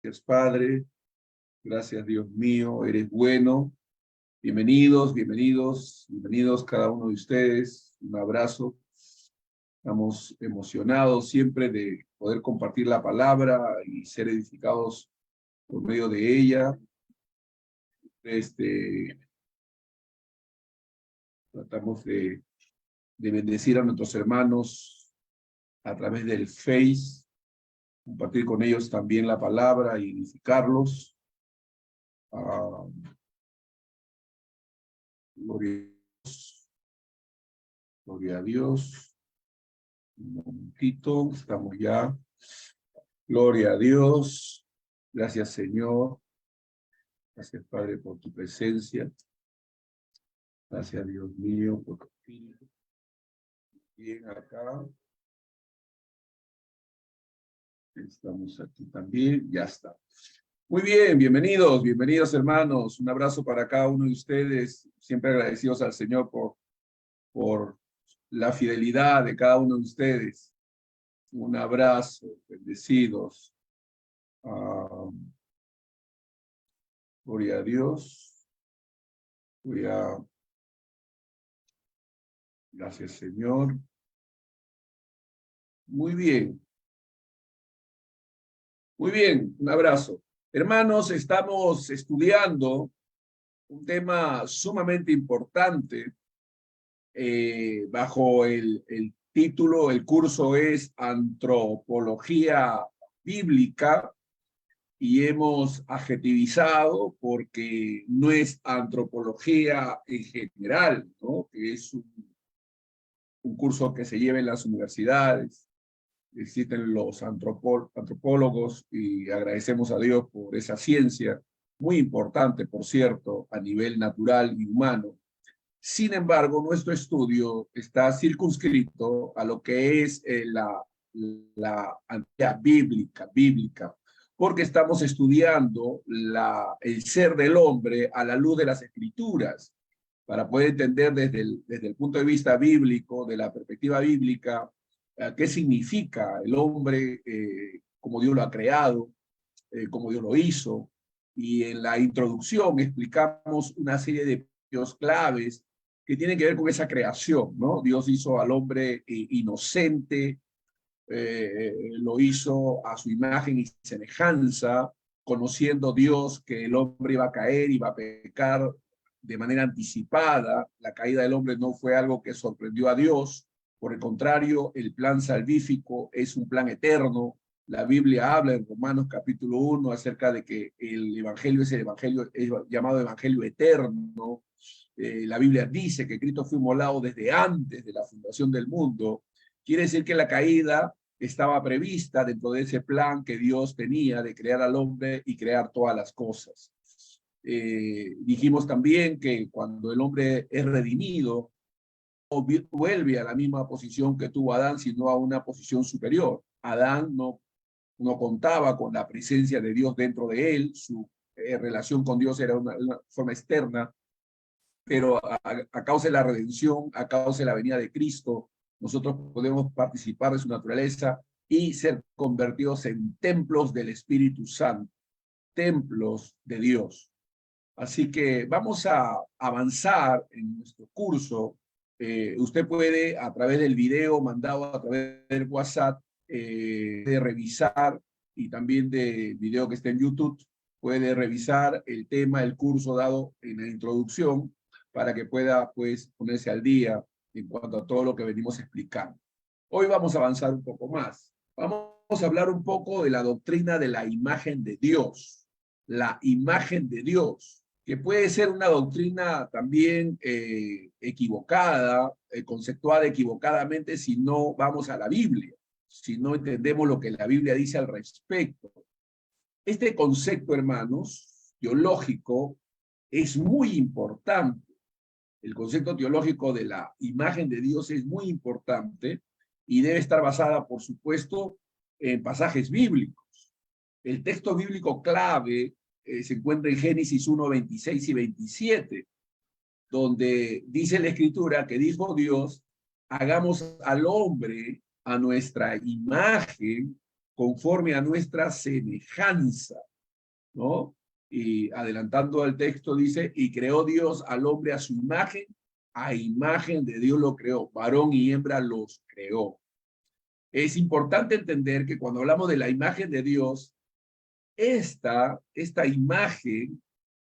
Gracias, Padre. Gracias, Dios mío. Eres bueno. Bienvenidos, bienvenidos, bienvenidos cada uno de ustedes. Un abrazo. Estamos emocionados siempre de poder compartir la palabra y ser edificados por medio de ella. Tratamos de bendecir a nuestros hermanos a través del Face, compartir con ellos también la palabra y edificarlos. Gloria a Dios. Gloria a Dios. Un momentito, estamos ya. Gloria a Dios. Gracias, Señor. Gracias, Padre, por tu presencia. Gracias, Dios mío, por tu espíritu. Bien, acá. Estamos aquí también. Ya está. Muy bien, bienvenidos, bienvenidos, hermanos. Un abrazo para cada uno de ustedes. Siempre agradecidos al Señor por la fidelidad de cada uno de ustedes. Un abrazo, bendecidos. Gloria a Dios. Gracias, Señor. Muy bien. Muy bien, un abrazo. Hermanos, estamos estudiando un tema sumamente importante bajo el título, el curso es Antropología Bíblica, y hemos adjetivizado porque no es antropología en general, ¿no? Que es un curso que se lleva en las universidades. Existen los antropólogos y agradecemos a Dios por esa ciencia, muy importante, por cierto, a nivel natural y humano. Sin embargo, nuestro estudio está circunscrito a lo que es la antropología bíblica, porque estamos estudiando el ser del hombre a la luz de las Escrituras, para poder entender desde el punto de vista bíblico, de la perspectiva bíblica, qué significa el hombre, cómo Dios lo ha creado, cómo Dios lo hizo. Y en la introducción explicamos una serie de puntos claves que tienen que ver con esa creación, ¿no? Dios hizo al hombre inocente, lo hizo a su imagen y semejanza, conociendo Dios que el hombre iba a caer, iba a pecar de manera anticipada. La caída del hombre no fue algo que sorprendió a Dios. Por el contrario, el plan salvífico es un plan eterno. La Biblia habla en Romanos capítulo 1 acerca de que el evangelio es llamado evangelio eterno. La Biblia dice que Cristo fue inmolado desde antes de la fundación del mundo. Quiere decir que la caída estaba prevista dentro de ese plan que Dios tenía de crear al hombre y crear todas las cosas. Dijimos también que cuando el hombre es redimido, no vuelve a la misma posición que tuvo Adán, sino a una posición superior. Adán no contaba con la presencia de Dios dentro de él, su relación con Dios era una forma externa, pero a causa de la redención, a causa de la venida de Cristo, nosotros podemos participar de su naturaleza y ser convertidos en templos del Espíritu Santo, templos de Dios. Así que vamos a avanzar en nuestro curso. Usted puede, a través del video mandado a través del WhatsApp, de revisar, y también del video que está en YouTube, puede revisar el tema, el curso dado en la introducción, para que pueda, pues, ponerse al día en cuanto a todo lo que venimos explicando. Hoy vamos a avanzar un poco más. Vamos a hablar un poco de la doctrina de la imagen de Dios. La imagen de Dios, que puede ser una doctrina también equivocada, conceptuada equivocadamente si no vamos a la Biblia, si no entendemos lo que la Biblia dice al respecto. Este concepto, hermanos, teológico, es muy importante. El concepto teológico de la imagen de Dios es muy importante y debe estar basada, por supuesto, en pasajes bíblicos. El texto bíblico clave se encuentra en Génesis 1, 26 y 27, donde dice la Escritura que dijo Dios: hagamos al hombre a nuestra imagen, conforme a nuestra semejanza. ¿no? Y adelantando al texto dice, y creó Dios al hombre a su imagen, a imagen de Dios lo creó, varón y hembra los creó. Es importante entender que cuando hablamos de la imagen de Dios, esta imagen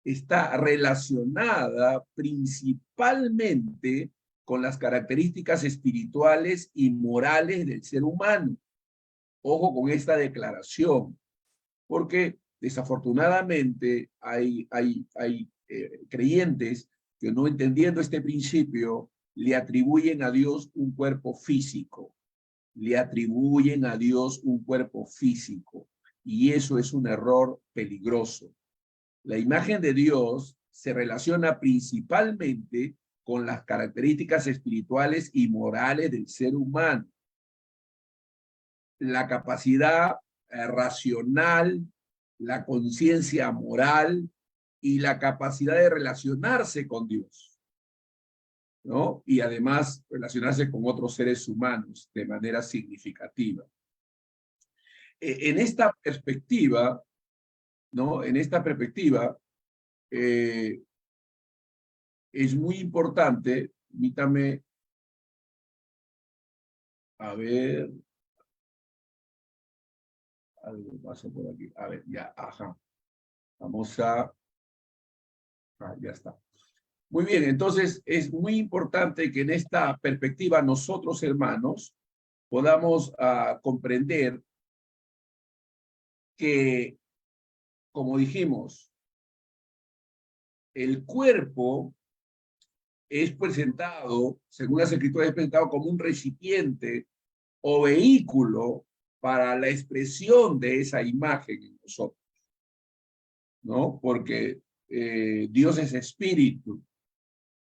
está relacionada principalmente con las características espirituales y morales del ser humano. Ojo con esta declaración, porque desafortunadamente hay creyentes que no entendiendo este principio le atribuyen a Dios un cuerpo físico, le atribuyen a Dios un cuerpo físico, y eso es un error peligroso. La imagen de Dios se relaciona principalmente con las características espirituales y morales del ser humano. La capacidad racional, la conciencia moral y la capacidad de relacionarse con Dios, ¿no? Y además relacionarse con otros seres humanos de manera significativa. En esta perspectiva, ¿no? En esta perspectiva, es muy importante, permítame, a ver, algo pasa por aquí, a ver, ya, ajá, vamos a, ya está. Muy bien, entonces es muy importante que en esta perspectiva nosotros, hermanos, podamos comprender que, como dijimos, el cuerpo es presentado, según las escrituras, es presentado como un recipiente o vehículo para la expresión de esa imagen en nosotros, ¿no? Porque Dios es espíritu,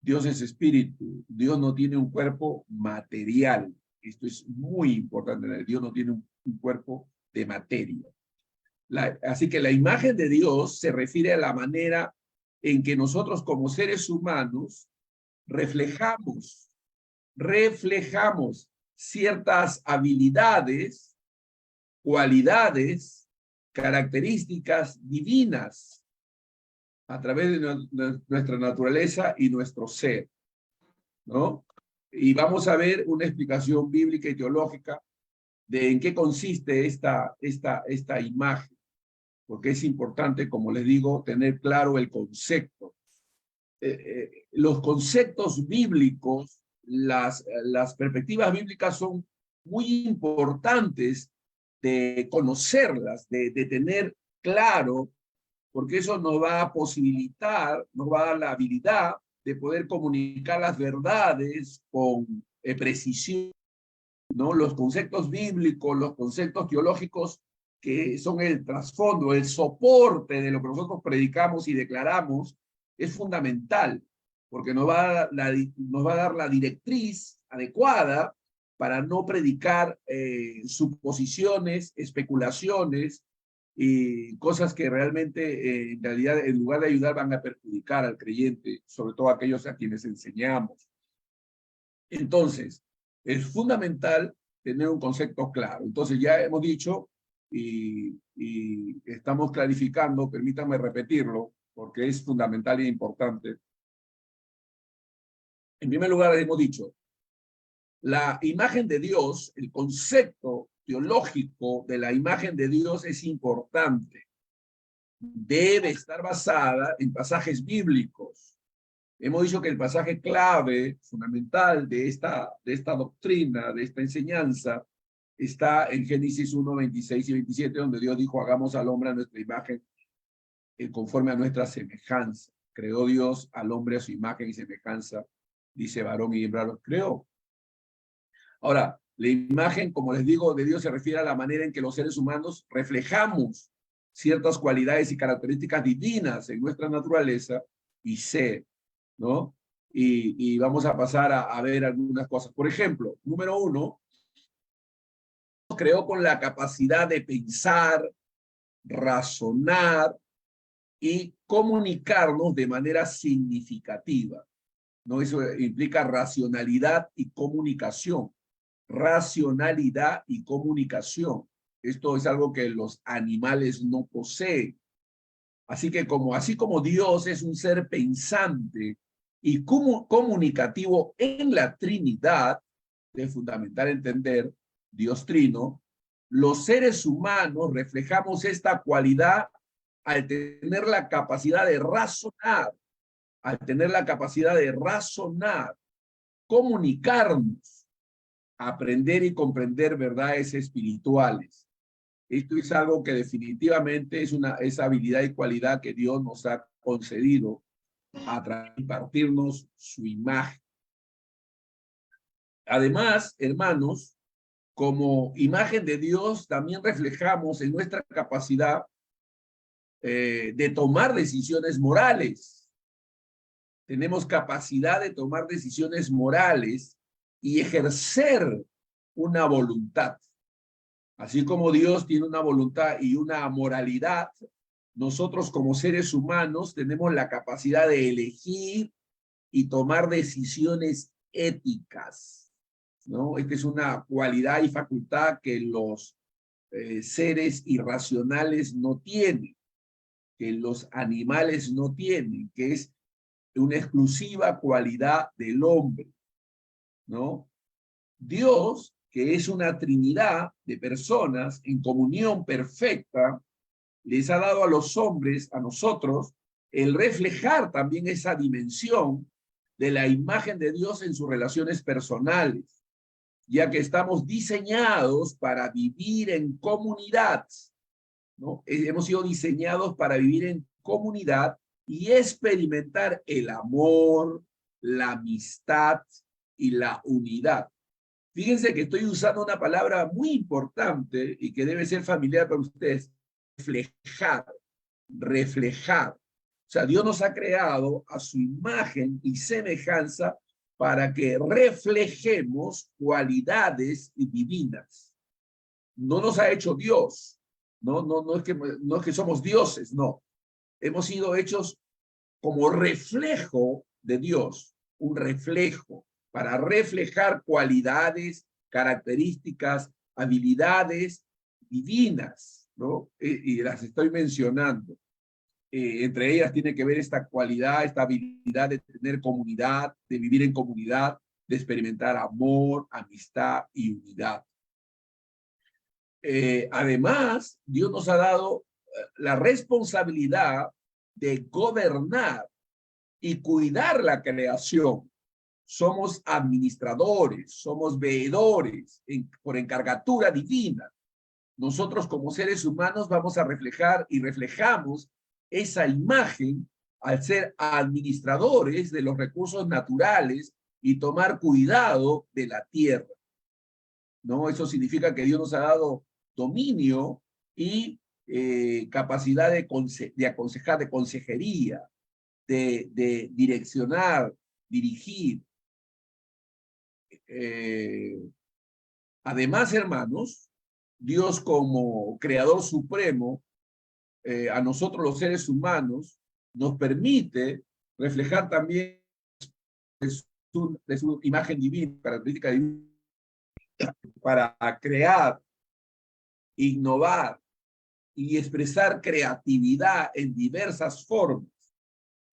Dios es espíritu, Dios no tiene un cuerpo material. Esto es muy importante, Dios no tiene un cuerpo de materia. Así que la imagen de Dios se refiere a la manera en que nosotros como seres humanos reflejamos ciertas habilidades, cualidades, características divinas a través de nuestra naturaleza y nuestro ser, ¿no? Y vamos a ver una explicación bíblica y teológica de en qué consiste esta imagen, porque es importante, como les digo, tener claro el concepto. Los conceptos bíblicos, las perspectivas bíblicas son muy importantes de conocerlas, de tener claro, porque eso nos va a posibilitar, nos va a dar la habilidad de poder comunicar las verdades con precisión, ¿no? Los conceptos bíblicos, los conceptos teológicos que son el trasfondo, el soporte de lo que nosotros predicamos y declaramos, es fundamental, porque nos va a dar la directriz adecuada para no predicar suposiciones, especulaciones y cosas que realmente, en realidad, en lugar de ayudar, van a perjudicar al creyente, sobre todo a aquellos a quienes enseñamos. Entonces, es fundamental tener un concepto claro. Entonces, ya hemos dicho y estamos clarificando, permítanme repetirlo, porque es fundamental e importante. En primer lugar, hemos dicho, la imagen de Dios, el concepto teológico de la imagen de Dios es importante. Debe estar basada en pasajes bíblicos. Hemos dicho que el pasaje clave, fundamental de esta doctrina, de esta enseñanza, está en Génesis 1, 26 y 27, donde Dios dijo, hagamos al hombre a nuestra imagen, conforme a nuestra semejanza. Creó Dios al hombre a su imagen y semejanza, dice varón y hembra los creó. Ahora, la imagen, como les digo, de Dios se refiere a la manera en que los seres humanos reflejamos ciertas cualidades y características divinas en nuestra naturaleza y ser, ¿no? Y vamos a pasar a ver algunas cosas. Por ejemplo, número 1, creó con la capacidad de pensar, razonar y comunicarnos de manera significativa, ¿no? Eso implica racionalidad y comunicación. Racionalidad y comunicación. Esto es algo que los animales no poseen. Así que así como Dios es un ser pensante y comunicativo en la Trinidad, es fundamental entender Dios Trino, los seres humanos reflejamos esta cualidad al tener la capacidad de razonar, comunicarnos, aprender y comprender verdades espirituales. Esto es algo que definitivamente es habilidad y cualidad que Dios nos ha concedido a impartirnos su imagen. Además, hermanos, como imagen de Dios, también reflejamos en nuestra capacidad de tomar decisiones morales. Tenemos capacidad de tomar decisiones morales y ejercer una voluntad. Así como Dios tiene una voluntad y una moralidad, nosotros como seres humanos tenemos la capacidad de elegir y tomar decisiones éticas, ¿no? Esta es una cualidad y facultad que los seres irracionales no tienen, que los animales no tienen, que es una exclusiva cualidad del hombre, ¿no? Dios, que es una trinidad de personas en comunión perfecta, les ha dado a los hombres, a nosotros, el reflejar también esa dimensión de la imagen de Dios en sus relaciones personales, ya que estamos diseñados para vivir en comunidad, ¿no? Hemos sido diseñados para vivir en comunidad y experimentar el amor, la amistad y la unidad. Fíjense que estoy usando una palabra muy importante y que debe ser familiar para ustedes: reflejar. O sea, Dios nos ha creado a su imagen y semejanza para que reflejemos cualidades divinas. No nos ha hecho Dios, no es que somos dioses, no. Hemos sido hechos como reflejo de Dios, un reflejo, para reflejar cualidades, características, habilidades divinas, ¿no? Y las estoy mencionando. Entre ellas tiene que ver esta cualidad, esta habilidad de tener comunidad, de vivir en comunidad, de experimentar amor, amistad y unidad. Además, Dios nos ha dado la responsabilidad de gobernar y cuidar la creación. Somos administradores, somos veedores por encargatura divina. Nosotros como seres humanos vamos a reflejar y reflejamos esa imagen al ser administradores de los recursos naturales y tomar cuidado de la tierra, ¿no? Eso significa que Dios nos ha dado dominio y capacidad de aconsejar, de consejería, de direccionar, dirigir. Además, hermanos, Dios como creador supremo, a nosotros los seres humanos, nos permite reflejar también de su imagen divina, característica divina, para crear, innovar y expresar creatividad en diversas formas,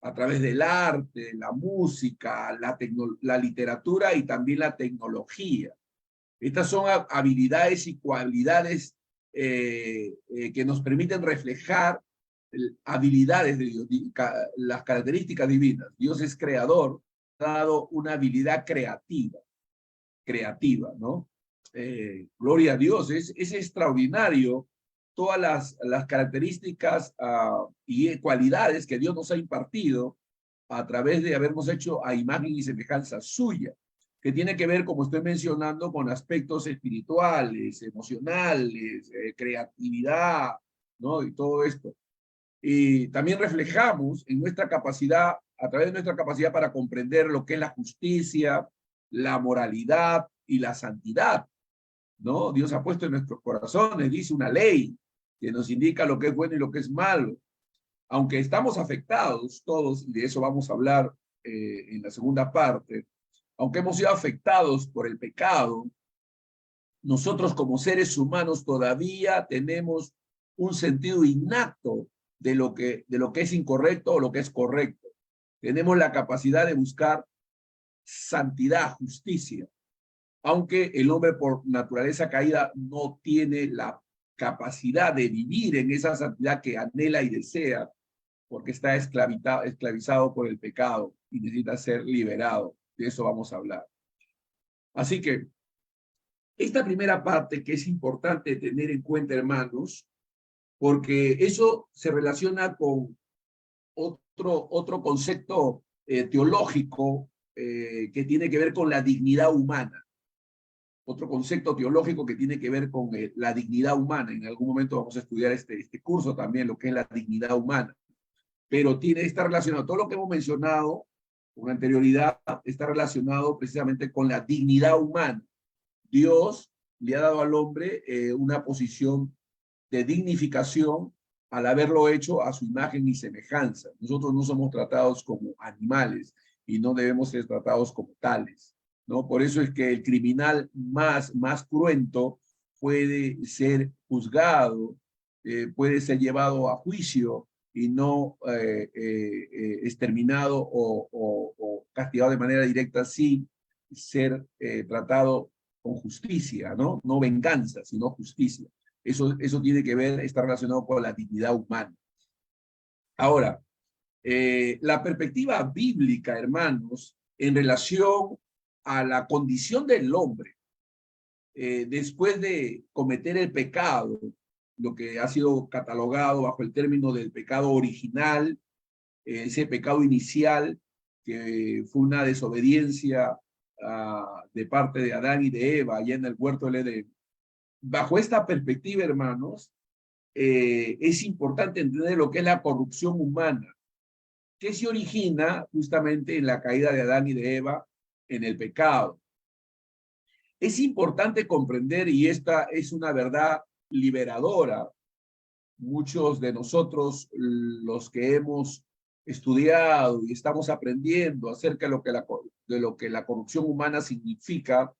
a través del arte, la música, la literatura y también la tecnología. Estas son habilidades y cualidades que nos permiten reflejar habilidades de Dios, las características divinas. Dios es creador, ha dado una habilidad creativa, ¿no? Gloria a Dios, es extraordinario todas las características y cualidades que Dios nos ha impartido a través de habernos hecho a imagen y semejanza suya, que tiene que ver, como estoy mencionando, con aspectos espirituales, emocionales, creatividad, ¿no? Y todo esto. Y también reflejamos en nuestra capacidad, a través de nuestra capacidad para comprender lo que es la justicia, la moralidad y la santidad, ¿no? Dios ha puesto en nuestros corazones, dice, una ley que nos indica lo que es bueno y lo que es malo. Aunque estamos afectados todos, y de eso vamos a hablar en la segunda parte, aunque hemos sido afectados por el pecado, nosotros como seres humanos todavía tenemos un sentido innato de lo que es incorrecto o lo que es correcto. Tenemos la capacidad de buscar santidad, justicia, aunque el hombre por naturaleza caída no tiene la capacidad de vivir en esa santidad que anhela y desea, porque está esclavizado por el pecado y necesita ser liberado. De eso vamos a hablar. Así que esta primera parte que es importante tener en cuenta, hermanos, porque eso se relaciona con otro concepto teológico que tiene que ver con la dignidad humana. Otro concepto teológico que tiene que ver con la dignidad humana. En algún momento vamos a estudiar este curso también, lo que es la dignidad humana. Pero está relacionado, todo lo que hemos mencionado con anterioridad está relacionado precisamente con la dignidad humana. Dios le ha dado al hombre una posición de dignificación al haberlo hecho a su imagen y semejanza. Nosotros no somos tratados como animales y no debemos ser tratados como tales, ¿no? Por eso es que el criminal más cruento puede ser juzgado, puede ser llevado a juicio y no exterminado o castigado de manera directa sin ser tratado con justicia, ¿no? No venganza, sino justicia. Eso tiene que ver, está relacionado con la dignidad humana. Ahora, la perspectiva bíblica, hermanos, en relación a la condición del hombre, después de cometer el pecado, lo que ha sido catalogado bajo el término del pecado original, ese pecado inicial, que fue una desobediencia de parte de Adán y de Eva allá en el huerto del Edén. Bajo esta perspectiva, hermanos, es importante entender lo que es la corrupción humana, que se origina justamente en la caída de Adán y de Eva en el pecado. Es importante comprender, y esta es una verdad liberadora, muchos de nosotros, los que hemos estudiado y estamos aprendiendo acerca de lo que la corrupción humana significa,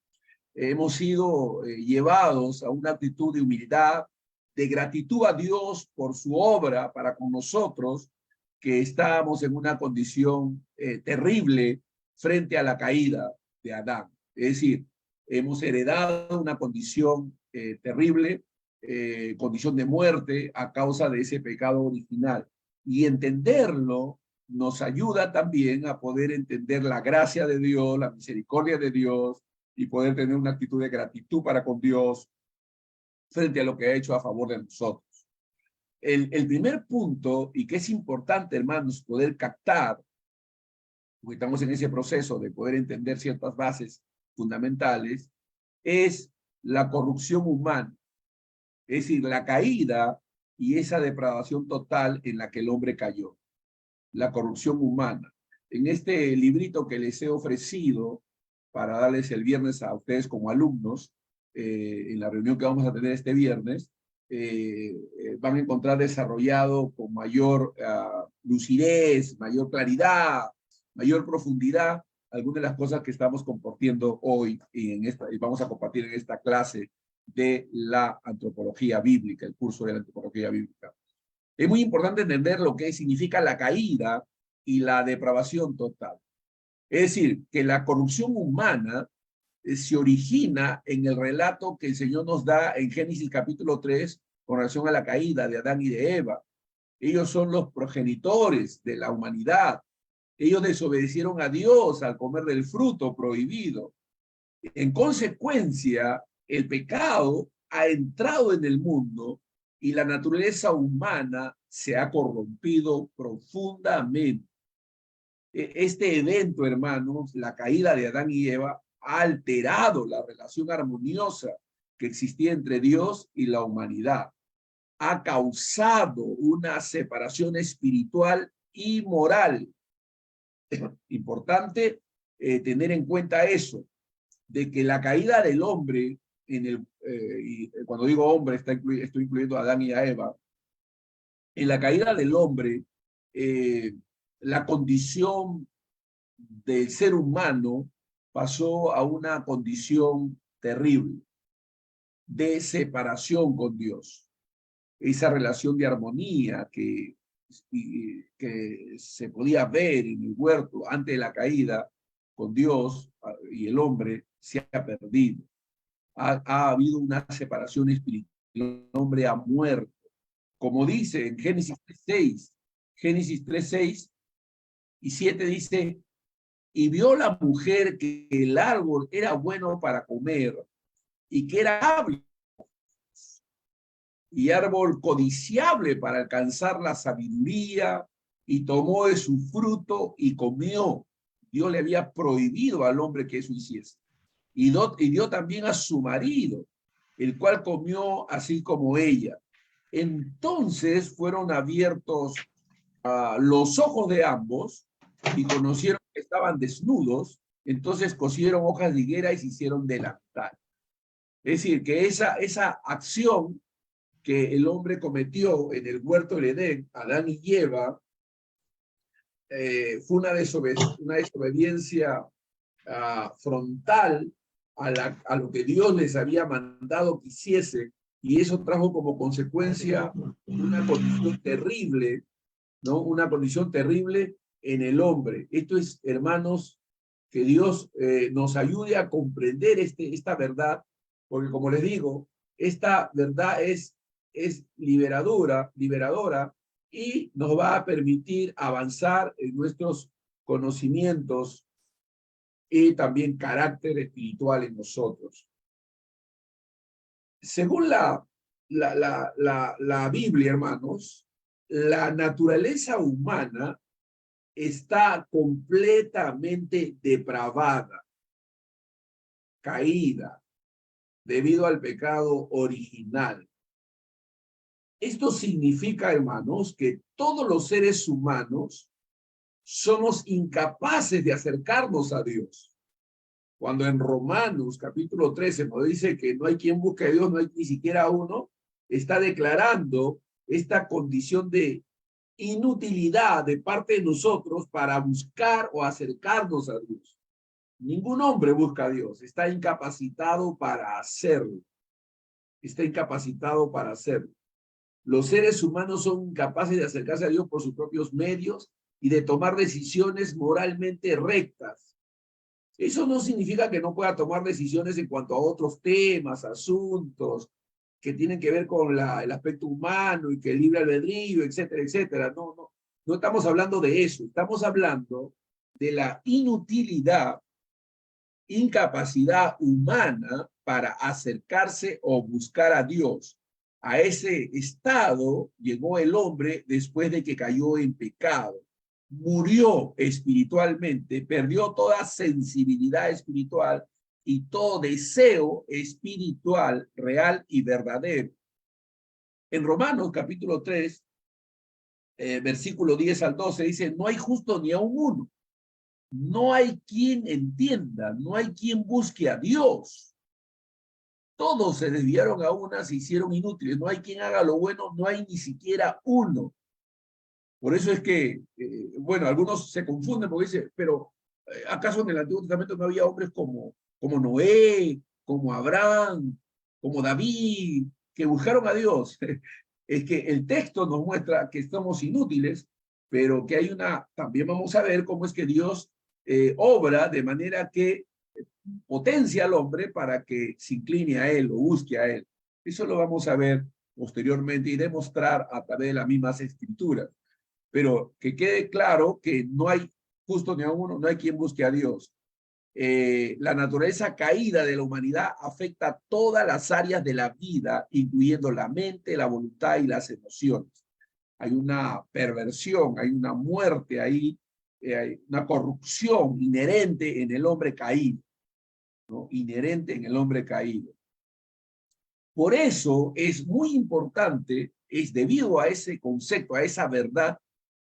hemos sido llevados a una actitud de humildad, de gratitud a Dios por su obra para con nosotros, que estábamos en una condición terrible frente a la caída de Adán. Es decir, hemos heredado una condición terrible, condición de muerte a causa de ese pecado original. Y entenderlo nos ayuda también a poder entender la gracia de Dios, la misericordia de Dios, y poder tener una actitud de gratitud para con Dios frente a lo que ha hecho a favor de nosotros. El primer punto, y que es importante, hermanos, poder captar, porque estamos en ese proceso de poder entender ciertas bases fundamentales, es la corrupción humana, es decir, la caída y esa depravación total en la que el hombre cayó, la corrupción humana. En este librito que les he ofrecido para darles el viernes a ustedes como alumnos, en la reunión que vamos a tener este viernes, van a encontrar desarrollado con mayor lucidez, mayor claridad, mayor profundidad, algunas de las cosas que estamos compartiendo hoy y vamos a compartir en esta clase de la antropología bíblica, el curso de la antropología bíblica. Es muy importante entender lo que significa la caída y la depravación total. Es decir, que la corrupción humana se origina en el relato que el Señor nos da en Génesis capítulo 3 con relación a la caída de Adán y de Eva. Ellos son los progenitores de la humanidad. Ellos desobedecieron a Dios al comer del fruto prohibido. En consecuencia, el pecado ha entrado en el mundo y la naturaleza humana se ha corrompido profundamente. Este evento, hermanos, la caída de Adán y Eva, ha alterado la relación armoniosa que existía entre Dios y la humanidad. Ha causado una separación espiritual y moral. Es importante tener en cuenta eso, de que la caída del hombre, y cuando digo hombre, estoy incluyendo a Adán y a Eva, en la caída del hombre, la condición del ser humano pasó a una condición terrible de separación con Dios. Esa relación de armonía que que se podía ver en el huerto antes de la caída con Dios y el hombre se ha perdido. Ha habido una separación espiritual. El hombre ha muerto. Como dice en Génesis 3:6, Génesis 3:6 y 7 dice, y vio la mujer que el árbol era bueno para comer y que era hábil y árbol codiciable para alcanzar la sabiduría, y tomó de su fruto y comió. Dios le había prohibido al hombre que eso hiciese. Y dio también a su marido, el cual comió así como ella. Entonces fueron abiertos los ojos de ambos y conocieron que estaban desnudos. Entonces cosieron hojas de higuera y se hicieron delantal. Es decir, que esa acción que el hombre cometió en el huerto del Edén, Adán y Eva, fue una desobediencia frontal a lo que Dios les había mandado que hiciese, y eso trajo como consecuencia una condición terrible, ¿no? Una condición terrible en el hombre. Esto es, hermanos, que Dios nos ayude a comprender esta verdad, porque como les digo, esta verdad es liberadora, y nos va a permitir avanzar en nuestros conocimientos y también carácter espiritual en nosotros. Según la Biblia, hermanos, la naturaleza humana está completamente depravada, caída, debido al pecado original. Esto significa, hermanos, que todos los seres humanos somos incapaces de acercarnos a Dios. Cuando en Romanos capítulo 13 nos dice que no hay quien busque a Dios, no hay ni siquiera uno, está declarando esta condición de inutilidad de parte de nosotros para buscar o acercarnos a Dios. Ningún hombre busca a Dios, está incapacitado para hacerlo. Está incapacitado para hacerlo. Los seres humanos son incapaces de acercarse a Dios por sus propios medios y de tomar decisiones moralmente rectas. Eso no significa que no pueda tomar decisiones en cuanto a otros temas, asuntos que tienen que ver con el aspecto humano y que el libre albedrío, etcétera, etcétera. No estamos hablando de eso. Estamos hablando de la inutilidad, incapacidad humana para acercarse o buscar a Dios. A ese estado llegó el hombre después de que cayó en pecado. Murió espiritualmente, perdió toda sensibilidad espiritual y todo deseo espiritual real y verdadero. En Romanos capítulo 3, versículo 10 al 12 dice, no hay justo ni aun uno. No hay quien entienda, no hay quien busque a Dios. Todos se desviaron a una, se hicieron inútiles. No hay quien haga lo bueno, no hay ni siquiera uno. Por eso es que, bueno, algunos se confunden porque dicen, pero ¿acaso en el Antiguo Testamento no había hombres como Noé, como Abraham, como David, que buscaron a Dios? Es que el texto nos muestra que somos inútiles, pero que hay también vamos a ver cómo es que Dios obra de manera que potencia al hombre para que se incline a él o busque a él. Eso lo vamos a ver posteriormente y demostrar a través de las mismas escrituras. Pero que quede claro que no hay justo ni a uno, no hay quien busque a Dios. La naturaleza caída de la humanidad afecta todas las áreas de la vida, incluyendo la mente, la voluntad y las emociones. Hay una perversión, hay una muerte ahí, hay una corrupción inherente en el hombre caído, ¿no? Inherente en el hombre caído. Por eso es muy importante, es debido a ese concepto, a esa verdad,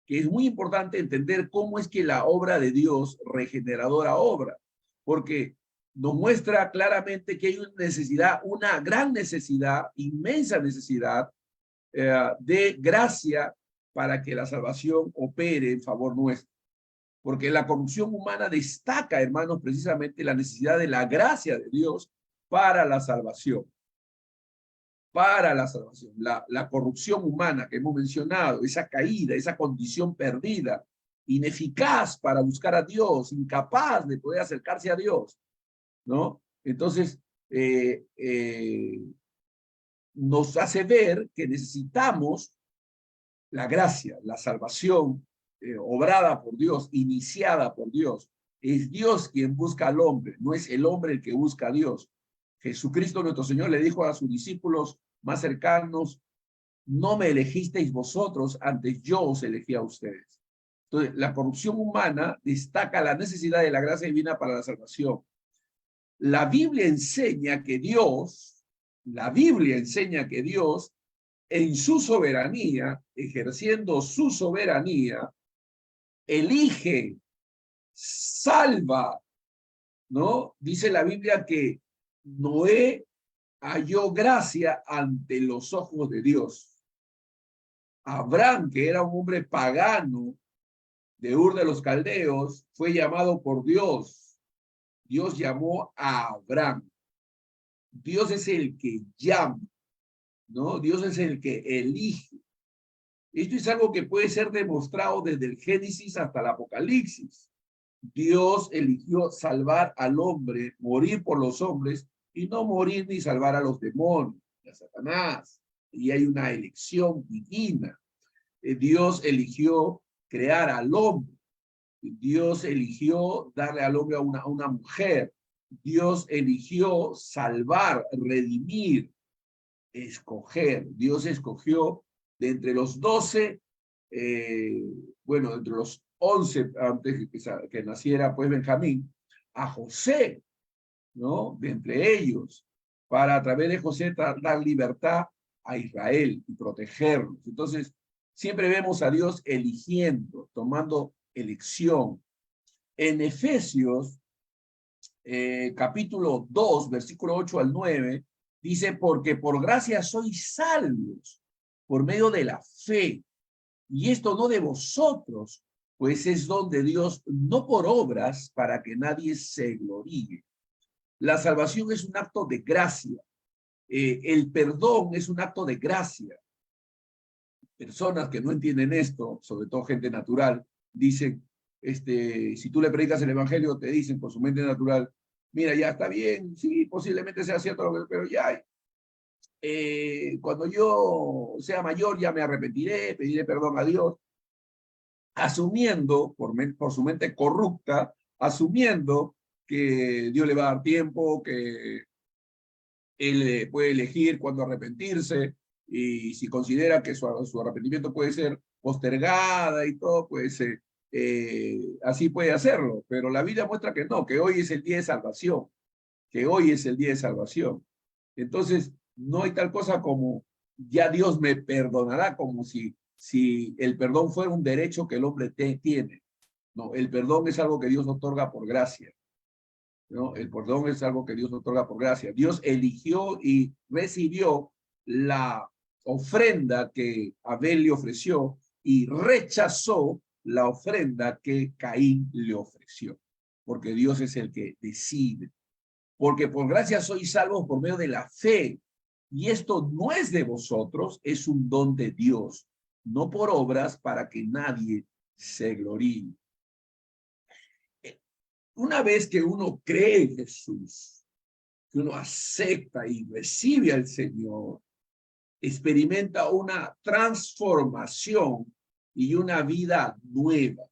que es muy importante entender cómo es que la obra de Dios regeneradora obra, porque nos muestra claramente que hay una necesidad, una gran necesidad, inmensa necesidad de gracia para que la salvación opere en favor nuestro. Porque la corrupción humana destaca, hermanos, precisamente la necesidad de la gracia de Dios para la salvación. para la salvación. La corrupción humana que hemos mencionado, esa caída, esa condición perdida, ineficaz para buscar a Dios, incapaz de poder acercarse a Dios, ¿no? Entonces, nos hace ver que necesitamos la gracia, la salvación obrada por Dios, iniciada por Dios. Es Dios quien busca al hombre, no es el hombre el que busca a Dios. Jesucristo nuestro Señor le dijo a sus discípulos más cercanos, no me elegisteis vosotros, antes yo os elegí a ustedes. Entonces, la corrupción humana destaca la necesidad de la gracia divina para la salvación. La Biblia enseña que Dios, en su soberanía, ejerciendo su soberanía, elige, salva, ¿no? Dice la Biblia que Noé halló gracia ante los ojos de Dios. Abraham, que era un hombre pagano de Ur de los Caldeos, fue llamado por Dios. Dios llamó a Abraham. Dios es el que llama, ¿no? Dios es el que elige. Esto es algo que puede ser demostrado desde el Génesis hasta el Apocalipsis. Dios eligió salvar al hombre, morir por los hombres, y no morir ni salvar a los demonios, a Satanás. Y hay una elección divina. Dios eligió crear al hombre. Dios eligió darle al hombre a una mujer. Dios eligió salvar, redimir, escoger. Dios escogió de entre los 12, bueno, entre los 11, antes que naciera pues Benjamín, a José, ¿no? De entre ellos, para a través de José dar libertad a Israel y protegerlos. Entonces, siempre vemos a Dios eligiendo, tomando elección. En Efesios, capítulo 2, versículo 8 al 9, dice, porque por gracia sois salvos por medio de la fe, y esto no de vosotros, pues es don de Dios, no por obras, para que nadie se gloríe. La salvación es un acto de gracia. El perdón es un acto de gracia. Personas que no entienden esto, sobre todo gente natural, dicen, si tú le predicas el evangelio, te dicen por su mente natural, mira, ya está bien, sí, posiblemente sea cierto, pero ya, cuando yo sea mayor ya me arrepentiré, pediré perdón a Dios, asumiendo por su mente corrupta, asumiendo que Dios le va a dar tiempo, que él puede elegir cuándo arrepentirse, y si considera que su arrepentimiento puede ser postergada y todo, pues así puede hacerlo. Pero la Biblia muestra que no, que hoy es el día de salvación, que hoy es el día de salvación. Entonces, no hay tal cosa como ya Dios me perdonará, como si el perdón fuera un derecho que el hombre tiene. No, el perdón es algo que Dios otorga por gracia, ¿no? El perdón es algo que Dios otorga por gracia. Dios eligió y recibió la ofrenda que Abel le ofreció y rechazó la ofrenda que Caín le ofreció, porque Dios es el que decide. Porque por gracia sois salvos por medio de la fe, y esto no es de vosotros, es un don de Dios, no por obras, para que nadie se gloríe. Una vez que uno cree en Jesús, que uno acepta y recibe al Señor, experimenta una transformación y una vida nueva.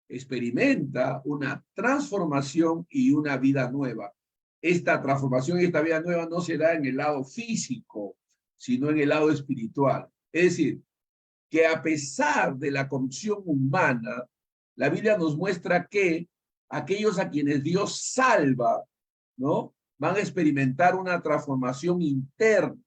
Experimenta una transformación y una vida nueva. Esta transformación y esta vida nueva no se da en el lado físico, sino en el lado espiritual. Es decir, que a pesar de la corrupción humana, la Biblia nos muestra que aquellos a quienes Dios salva, ¿no?, van a experimentar una transformación interna.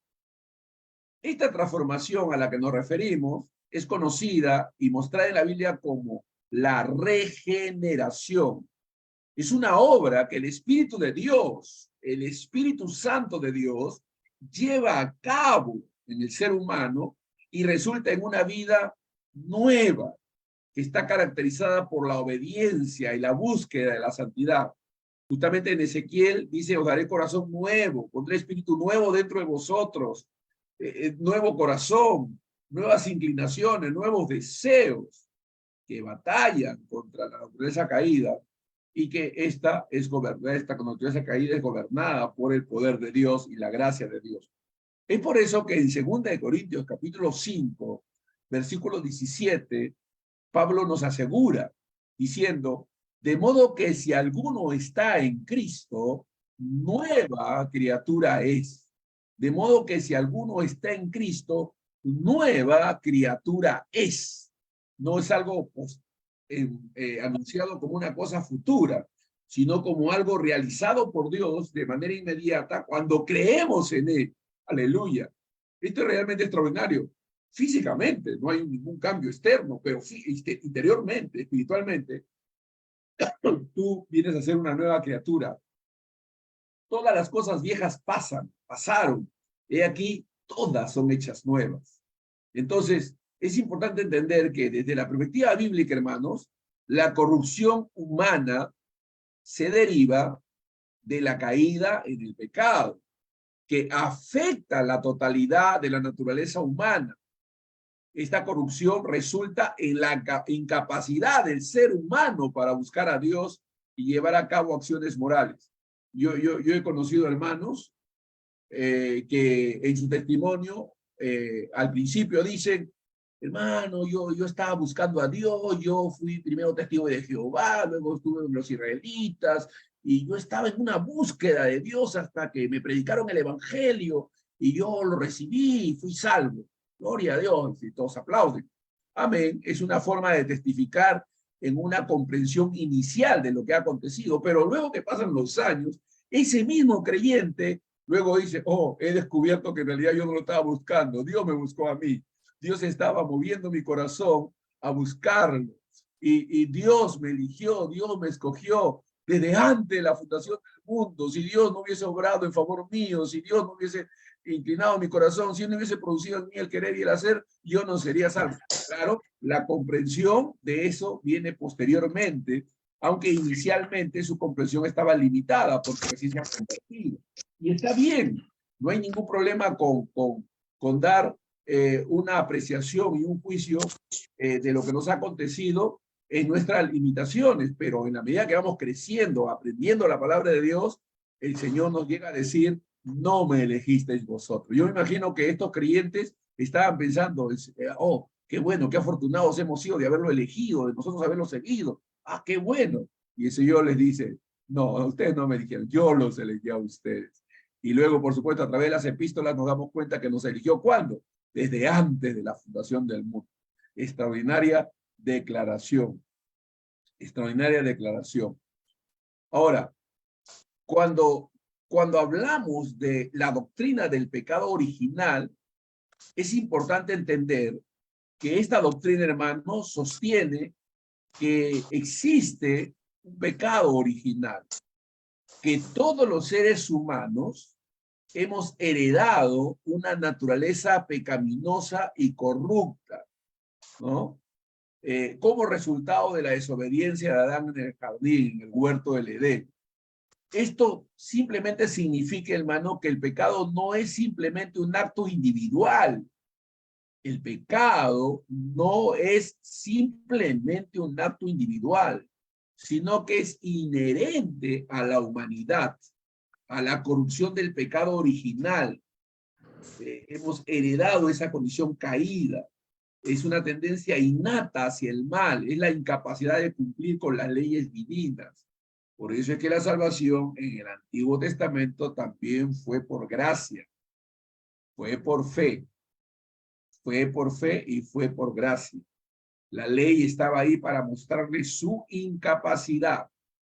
Esta transformación a la que nos referimos es conocida y mostrada en la Biblia como la regeneración. Es una obra que el Espíritu de Dios, el Espíritu Santo de Dios, lleva a cabo en el ser humano y resulta en una vida nueva, que está caracterizada por la obediencia y la búsqueda de la santidad. Justamente en Ezequiel dice, os daré corazón nuevo, pondré espíritu nuevo dentro de vosotros nuevo corazón, nuevas inclinaciones, nuevos deseos que batallan contra la naturaleza caída y que esta naturaleza caída es gobernada por el poder de Dios y la gracia de Dios. Es por eso que en 2 de Corintios capítulo 5, versículo 17, Pablo nos asegura diciendo, de modo que si alguno está en Cristo, nueva criatura es. De modo que si alguno está en Cristo, nueva criatura es. No es algo anunciado como una cosa futura, sino como algo realizado por Dios de manera inmediata cuando creemos en él. Aleluya. Esto es realmente extraordinario. Físicamente, no hay ningún cambio externo, pero interiormente, espiritualmente, tú vienes a ser una nueva criatura. Todas las cosas viejas pasaron. He aquí, todas son hechas nuevas. Entonces, es importante entender que desde la perspectiva bíblica, hermanos, la corrupción humana se deriva de la caída en el pecado, que afecta la totalidad de la naturaleza humana. Esta corrupción resulta en la incapacidad del ser humano para buscar a Dios y llevar a cabo acciones morales. Yo he conocido hermanos que en su testimonio al principio dicen, hermano, yo estaba buscando a Dios, yo fui primero testigo de Jehová, luego estuve en los israelitas, y yo estaba en una búsqueda de Dios hasta que me predicaron el evangelio y yo lo recibí y fui salvo. Gloria a Dios, y todos aplauden. Amén. Es una forma de testificar en una comprensión inicial de lo que ha acontecido, pero luego que pasan los años, ese mismo creyente luego dice, oh, he descubierto que en realidad yo no lo estaba buscando, Dios me buscó a mí. Dios estaba moviendo mi corazón a buscarlo. Y Dios me eligió, Dios me escogió desde antes de la fundación del mundo. Si Dios no hubiese obrado en favor mío, si Dios no hubiese inclinado mi corazón, si no hubiese producido en mí el querer y el hacer, yo no sería salvo. Claro, la comprensión de eso viene posteriormente, aunque inicialmente su comprensión estaba limitada porque recién se ha convertido. Y está bien, no hay ningún problema con dar una apreciación y un juicio de lo que nos ha acontecido en nuestras limitaciones, pero en la medida que vamos creciendo, aprendiendo la palabra de Dios, el Señor nos llega a decir, no me elegisteis vosotros. Yo me imagino que estos creyentes estaban pensando, oh, qué bueno, qué afortunados hemos sido de haberlo elegido, de nosotros haberlo seguido. Ah, qué bueno. Y el Señor les dice, no, ustedes no me eligieron, yo los elegí a ustedes. Y luego, por supuesto, a través de las epístolas nos damos cuenta que nos eligió ¿cuándo? Desde antes de la fundación del mundo. Extraordinaria declaración. Extraordinaria declaración. Ahora, cuando hablamos de la doctrina del pecado original, es importante entender que esta doctrina, hermano, sostiene que existe un pecado original, que todos los seres humanos hemos heredado una naturaleza pecaminosa y corrupta, ¿no? Como resultado de la desobediencia de Adán en el jardín, en el huerto del Edén. Esto simplemente significa, hermano, que el pecado no es simplemente un acto individual. El pecado no es simplemente un acto individual, sino que es inherente a la humanidad, a la corrupción del pecado original. Hemos heredado esa condición caída. Es una tendencia innata hacia el mal, es la incapacidad de cumplir con las leyes divinas. Por eso es que la salvación en el Antiguo Testamento también fue por gracia, fue por fe y fue por gracia. La ley estaba ahí para mostrarles su incapacidad,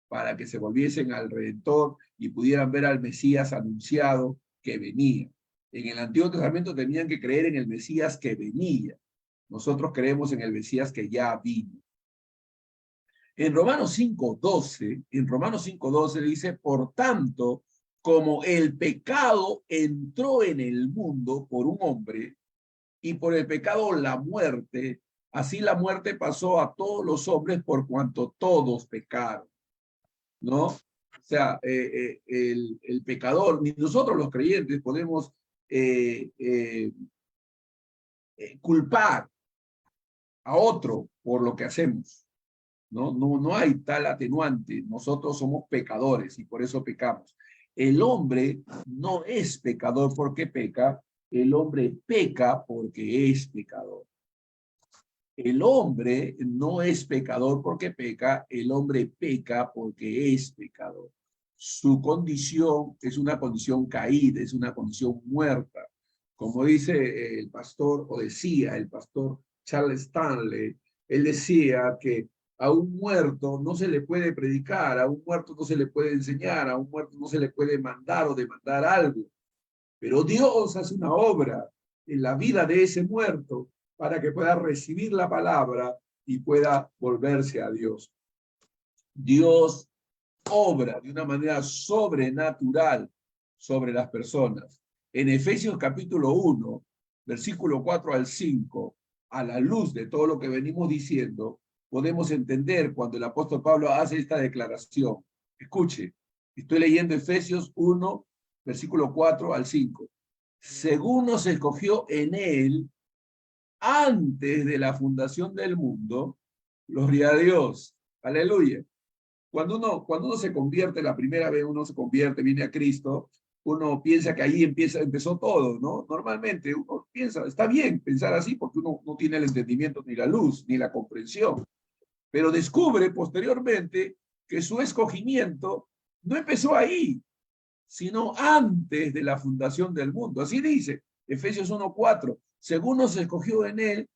para que se volviesen al Redentor y pudieran ver al Mesías anunciado que venía. En el Antiguo Testamento tenían que creer en el Mesías que venía. Nosotros creemos en el Mesías que ya vino. En Romanos 5:12 dice, por tanto, como el pecado entró en el mundo por un hombre, y por el pecado la muerte, así la muerte pasó a todos los hombres por cuanto todos pecaron, ¿no? O sea, el pecador, ni nosotros los creyentes podemos culpar a otro por lo que hacemos. No hay tal atenuante. Nosotros somos pecadores y por eso pecamos. El hombre no es pecador porque peca, el hombre peca porque es pecador. El hombre no es pecador porque peca, el hombre peca porque es pecador. Su condición es una condición caída, es una condición muerta. Como dice el pastor, o decía el pastor Charles Stanley, él decía que a un muerto no se le puede predicar, a un muerto no se le puede enseñar, a un muerto no se le puede mandar o demandar algo. Pero Dios hace una obra en la vida de ese muerto para que pueda recibir la palabra y pueda volverse a Dios. Dios obra de una manera sobrenatural sobre las personas. En Efesios capítulo 1, versículo 4 al 5, a la luz de todo lo que venimos diciendo, podemos entender cuando el apóstol Pablo hace esta declaración. Escuche, estoy leyendo Efesios 1, versículo 4 al 5. Según nos escogió en él antes de la fundación del mundo, gloria a Dios, aleluya. Cuando uno se convierte, la primera vez uno se convierte, viene a Cristo, uno piensa que ahí empezó todo, ¿no? Normalmente uno piensa, está bien pensar así porque uno no tiene el entendimiento ni la luz, ni la comprensión, pero descubre posteriormente que su escogimiento no empezó ahí, sino antes de la fundación del mundo. Así dice Efesios 1:4, según nos escogió en él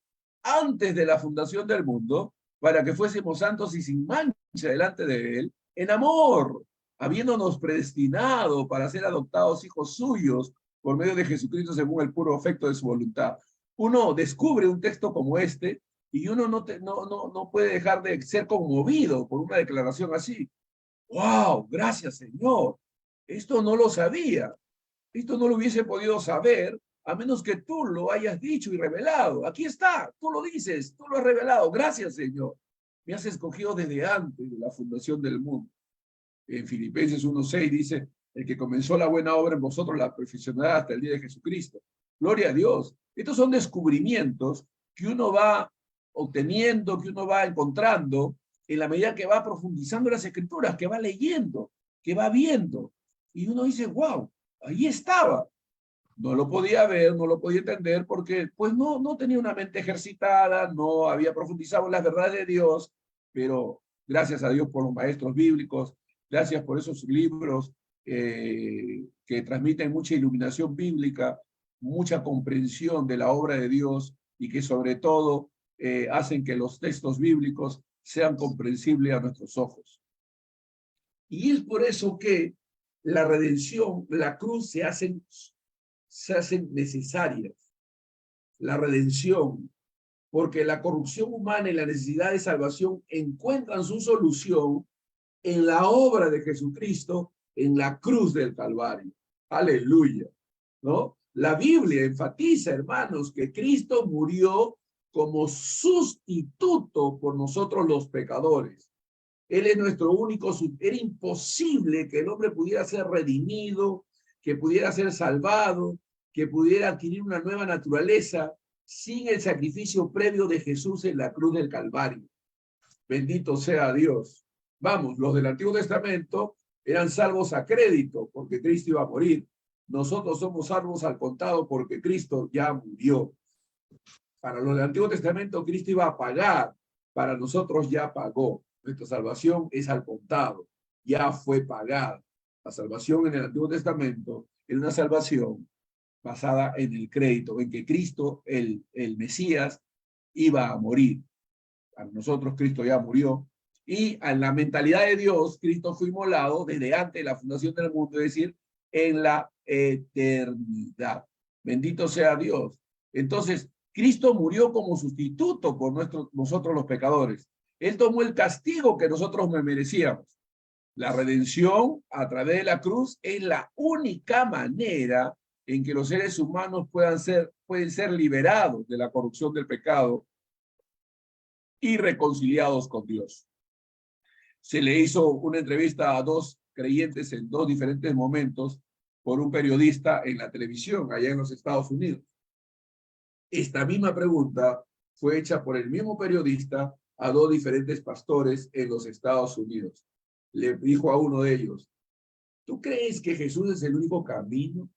antes de la fundación del mundo, para que fuésemos santos y sin mancha delante de él, en amor, habiéndonos predestinado para ser adoptados hijos suyos por medio de Jesucristo según el puro afecto de su voluntad. Uno descubre un texto como este y uno no puede dejar de ser conmovido por una declaración así. ¡Wow! Gracias, Señor. Esto no lo sabía. Esto no lo hubiese podido saber a menos que tú lo hayas dicho y revelado. Aquí está, tú lo dices, tú lo has revelado. Gracias, Señor. Me has escogido desde antes de la fundación del mundo. En Filipenses 1:6 dice, el que comenzó la buena obra en vosotros la perfeccionará hasta el día de Jesucristo. Gloria a Dios. Estos son descubrimientos que uno va obteniendo, que uno va encontrando en la medida que va profundizando las escrituras, que va leyendo, que va viendo. Y uno dice, wow, ahí estaba. No lo podía ver, no lo podía entender porque pues no tenía una mente ejercitada, no había profundizado en las verdades de Dios, pero gracias a Dios por los maestros bíblicos, gracias por esos libros que transmiten mucha iluminación bíblica, mucha comprensión de la obra de Dios y que sobre todo hacen que los textos bíblicos sean comprensibles a nuestros ojos. Y es por eso que la redención, la cruz se hacen necesarias. La redención, porque la corrupción humana y la necesidad de salvación encuentran su solución en la obra de Jesucristo en la cruz del Calvario. Aleluya, ¿no? La Biblia enfatiza, hermanos, que Cristo murió como sustituto por nosotros los pecadores. Él es nuestro único, era imposible que el hombre pudiera ser redimido, que pudiera ser salvado, que pudiera adquirir una nueva naturaleza sin el sacrificio previo de Jesús en la cruz del Calvario. Bendito sea Dios. Vamos, los del Antiguo Testamento eran salvos a crédito porque Cristo iba a morir. Nosotros somos salvos al contado porque Cristo ya murió. Para los del Antiguo Testamento, Cristo iba a pagar. Para nosotros ya pagó. Nuestra salvación es al contado. Ya fue pagada. La salvación en el Antiguo Testamento era una salvación basada en el crédito, en que Cristo, el Mesías, iba a morir. Para nosotros Cristo ya murió. Y en la mentalidad de Dios, Cristo fue inmolado desde antes de la fundación del mundo, es decir, en la eternidad. Bendito sea Dios. Entonces, Cristo murió como sustituto por nosotros los pecadores. Él tomó el castigo que nosotros merecíamos. La redención a través de la cruz es la única manera en que los seres humanos pueden ser liberados de la corrupción del pecado y reconciliados con Dios. Se le hizo una entrevista a dos creyentes en dos diferentes momentos por un periodista en la televisión allá en los Estados Unidos. Esta misma pregunta fue hecha por el mismo periodista a dos diferentes pastores en los Estados Unidos. Le dijo a uno de ellos, ¿tú crees que Jesús es el único camino?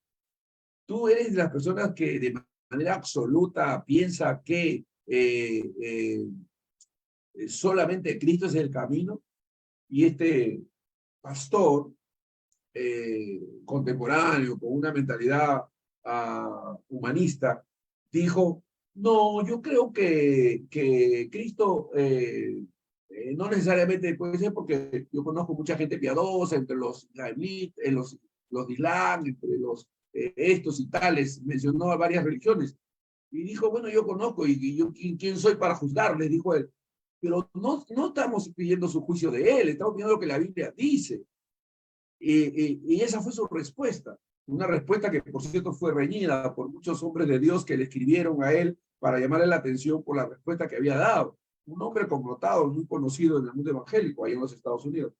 ¿Tú eres de las personas que de manera absoluta piensa que solamente Cristo es el camino? Y este pastor contemporáneo, con una mentalidad humanista, dijo, no, yo creo que Cristo no necesariamente puede ser, porque yo conozco mucha gente piadosa entre los israelitas, los islam, entre los estos y tales, mencionó a varias religiones. Y dijo, bueno, yo conozco, y yo, ¿quién soy para juzgarles? Dijo él. Pero no estamos pidiendo su juicio de él, estamos pidiendo lo que la Biblia dice. Y esa fue su respuesta. Una respuesta que, por cierto, fue reñida por muchos hombres de Dios que le escribieron a él para llamarle la atención por la respuesta que había dado. Un hombre connotado, muy conocido en el mundo evangélico, ahí en los Estados Unidos.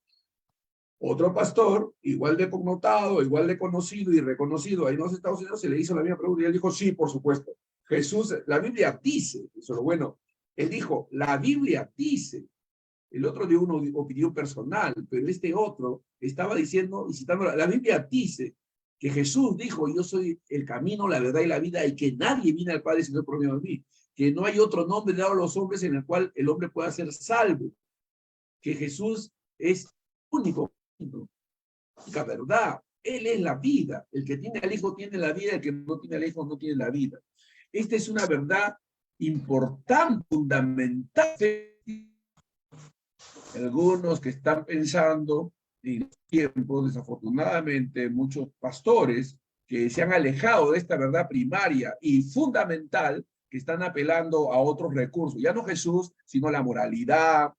Otro pastor, igual de connotado, igual de conocido y reconocido ahí en los Estados Unidos, se le hizo la misma pregunta y él dijo, sí, por supuesto. Jesús, la Biblia dice, eso es lo bueno. Él dijo, la Biblia dice. El otro dio una opinión personal, pero este otro estaba diciendo y citando, la Biblia dice que Jesús dijo, yo soy el camino, la verdad y la vida, y que nadie viene al Padre sino por medio de mí, que no hay otro nombre dado a los hombres en el cual el hombre pueda ser salvo, que Jesús es único, única verdad, Él es la vida, el que tiene al Hijo tiene la vida, el que no tiene al Hijo no tiene la vida. Esta es una verdad importante, fundamental. Algunos que están pensando en tiempo, desafortunadamente, muchos pastores que se han alejado de esta verdad primaria y fundamental, que están apelando a otros recursos, ya no Jesús, sino la moralidad,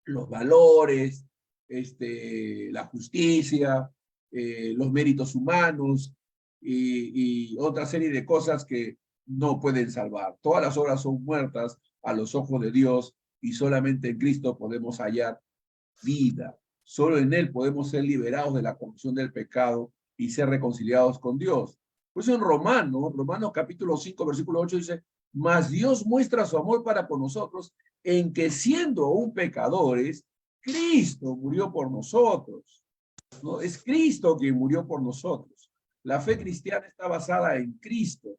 los valores, la justicia, los méritos humanos y otra serie de cosas que no pueden salvar. Todas las obras son muertas a los ojos de Dios y solamente en Cristo podemos hallar vida. Solo en Él podemos ser liberados de la corrupción del pecado y ser reconciliados con Dios. Por eso en Romanos capítulo 5, versículo 8 dice, mas Dios muestra su amor para con nosotros en que siendo aún pecadores, Cristo murió por nosotros. ¿No? Es Cristo quien murió por nosotros. La fe cristiana está basada en Cristo.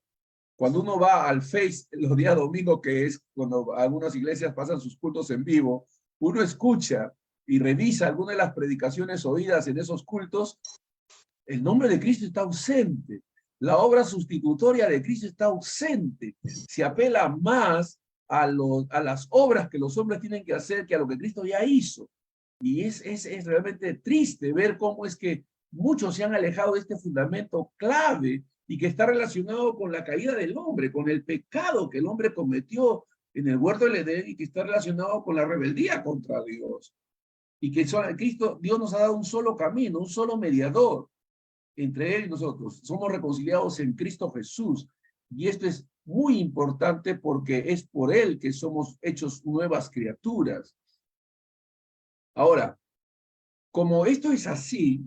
Cuando uno va al Face los días domingos, que es cuando algunas iglesias pasan sus cultos en vivo, uno escucha y revisa algunas de las predicaciones oídas en esos cultos, el nombre de Cristo está ausente. La obra sustitutoria de Cristo está ausente. Se apela más a las obras que los hombres tienen que hacer que a lo que Cristo ya hizo. Y es realmente triste ver cómo es que muchos se han alejado de este fundamento clave y que está relacionado con la caída del hombre, con el pecado que el hombre cometió en el huerto del Edén y que está relacionado con la rebeldía contra Dios. Y que Cristo, Dios nos ha dado un solo camino, un solo mediador entre Él y nosotros. Somos reconciliados en Cristo Jesús. Y esto es muy importante porque es por Él que somos hechos nuevas criaturas. Ahora, como esto es así,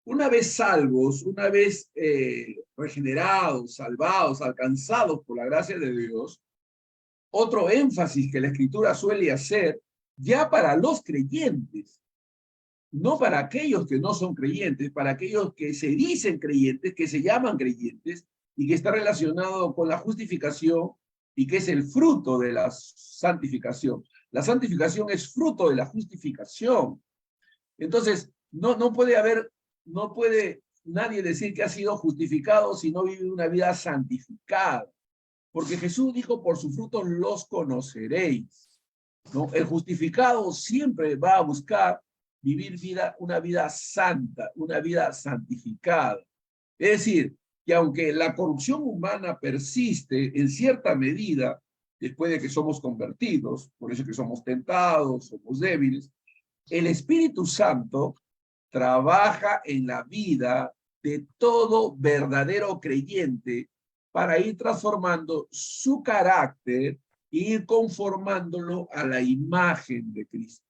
una vez salvos, una vez regenerados, salvados, alcanzados por la gracia de Dios, otro énfasis que la Escritura suele hacer ya para los creyentes, no para aquellos que no son creyentes, para aquellos que se dicen creyentes, que se llaman creyentes, y que está relacionado con la justificación y que es el fruto de la santificación. La santificación es fruto de la justificación. Entonces, no puede nadie decir que ha sido justificado si no vive una vida santificada. Porque Jesús dijo, por sus frutos los conoceréis. ¿No? El justificado siempre va a buscar vivir una vida santa, una vida santificada. Es decir, que aunque la corrupción humana persiste en cierta medida, después de que somos convertidos, por eso que somos tentados, somos débiles, el Espíritu Santo trabaja en la vida de todo verdadero creyente para ir transformando su carácter e ir conformándolo a la imagen de Cristo.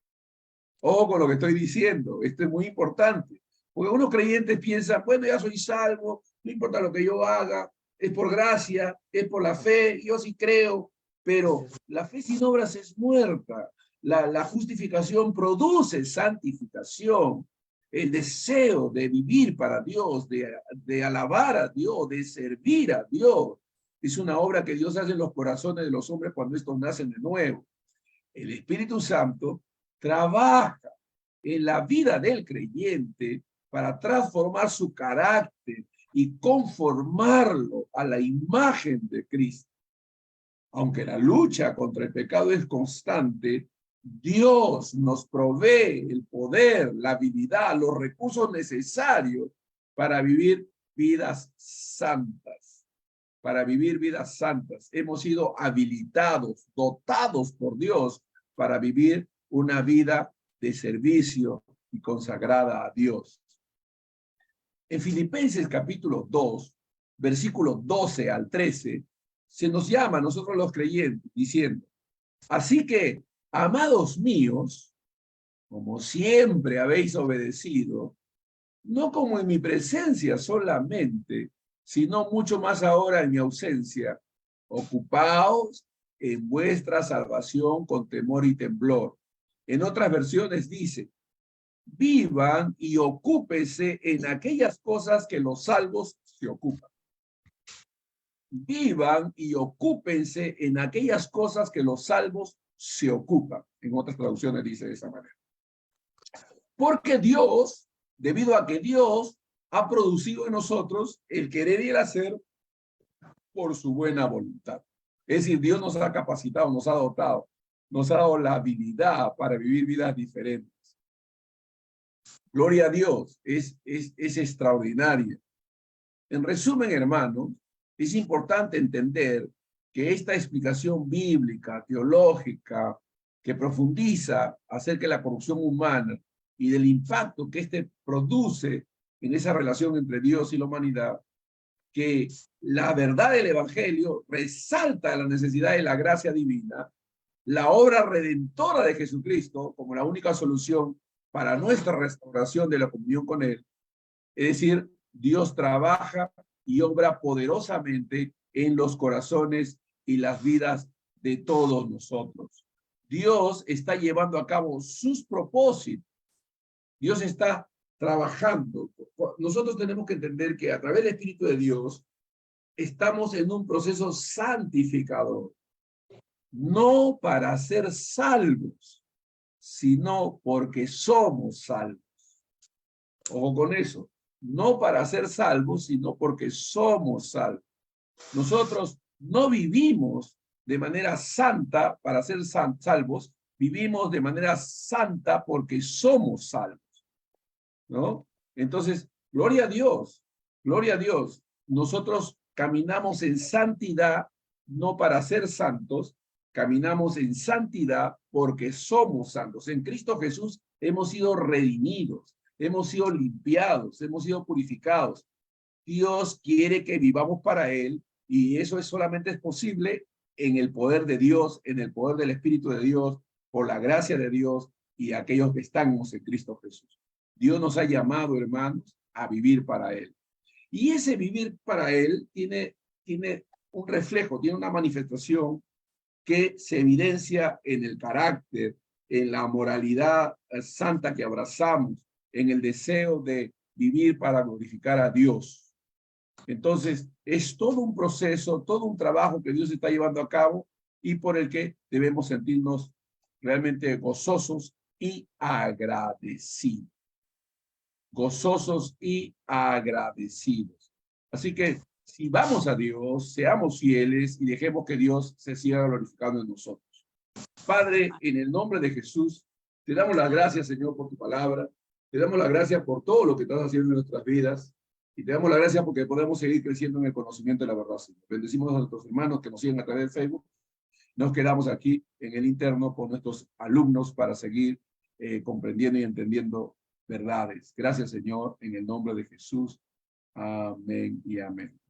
Ojo con lo que estoy diciendo, esto es muy importante, Porque unos creyentes piensan, bueno, ya soy salvo, no importa lo que yo haga, es por gracia, es por la fe, yo sí creo, pero la fe sin obras es muerta. La justificación produce santificación, el deseo de vivir para Dios, de alabar a Dios, de servir a Dios. Es una obra que Dios hace en los corazones de los hombres cuando estos nacen de nuevo. El Espíritu Santo trabaja en la vida del creyente para transformar su carácter y conformarlo a la imagen de Cristo. Aunque la lucha contra el pecado es constante, Dios nos provee el poder, la habilidad, los recursos necesarios para vivir vidas santas. Para vivir vidas santas. Hemos sido habilitados, dotados por Dios para vivir una vida de servicio y consagrada a Dios. En Filipenses capítulo 2, versículos 12 al 13, se nos llama a nosotros los creyentes diciendo, así que, amados míos, como siempre habéis obedecido, no como en mi presencia solamente, sino mucho más ahora en mi ausencia, ocupaos en vuestra salvación con temor y temblor. En otras versiones dice, vivan y ocúpense en aquellas cosas que los salvos se ocupan. Vivan y ocúpense en aquellas cosas que los salvos se ocupan. En otras traducciones dice de esa manera. Porque Dios, debido a que Dios ha producido en nosotros el querer y el hacer por su buena voluntad. Es decir, Dios nos ha capacitado, nos ha dotado, nos ha dado la habilidad para vivir vidas diferentes. Gloria a Dios, es extraordinaria. En resumen, hermanos, es importante entender que esta explicación bíblica, teológica, que profundiza acerca de la corrupción humana y del impacto que éste produce en esa relación entre Dios y la humanidad, que la verdad del Evangelio resalta la necesidad de la gracia divina, la obra redentora de Jesucristo como la única solución para nuestra restauración de la comunión con Él. Es decir, Dios trabaja y obra poderosamente en los corazones y las vidas de todos nosotros. Dios está llevando a cabo sus propósitos. Dios está trabajando. Nosotros tenemos que entender que a través del Espíritu de Dios estamos en un proceso santificador, no para ser salvos, sino porque somos salvos. Ojo con eso, no para ser salvos, sino porque somos salvos. Nosotros no vivimos de manera santa para ser salvos, vivimos de manera santa porque somos salvos, ¿no? Entonces, gloria a Dios, gloria a Dios. Nosotros caminamos en santidad, no para ser santos, caminamos en santidad porque somos santos. En Cristo Jesús hemos sido redimidos, hemos sido limpiados, hemos sido purificados. Dios quiere que vivamos para Él y eso solamente es posible en el poder de Dios, en el poder del Espíritu de Dios, por la gracia de Dios y aquellos que estamos en Cristo Jesús. Dios nos ha llamado, hermanos, a vivir para Él. Y ese vivir para Él tiene un reflejo, tiene una manifestación que se evidencia en el carácter, en la moralidad santa que abrazamos, en el deseo de vivir para glorificar a Dios. Entonces, es todo un proceso, todo un trabajo que Dios está llevando a cabo y por el que debemos sentirnos realmente gozosos y agradecidos. Gozosos y agradecidos. Así que si vamos a Dios, seamos fieles y dejemos que Dios se siga glorificando en nosotros. Padre, en el nombre de Jesús, te damos las gracias, Señor, por tu palabra. Te damos las gracias por todo lo que estás haciendo en nuestras vidas. Y te damos las gracias porque podemos seguir creciendo en el conocimiento de la verdad, Señor. Bendecimos a nuestros hermanos que nos siguen a través de Facebook. Nos quedamos aquí en el interno con nuestros alumnos para seguir comprendiendo y entendiendo verdades. Gracias, Señor, en el nombre de Jesús. Amén y amén.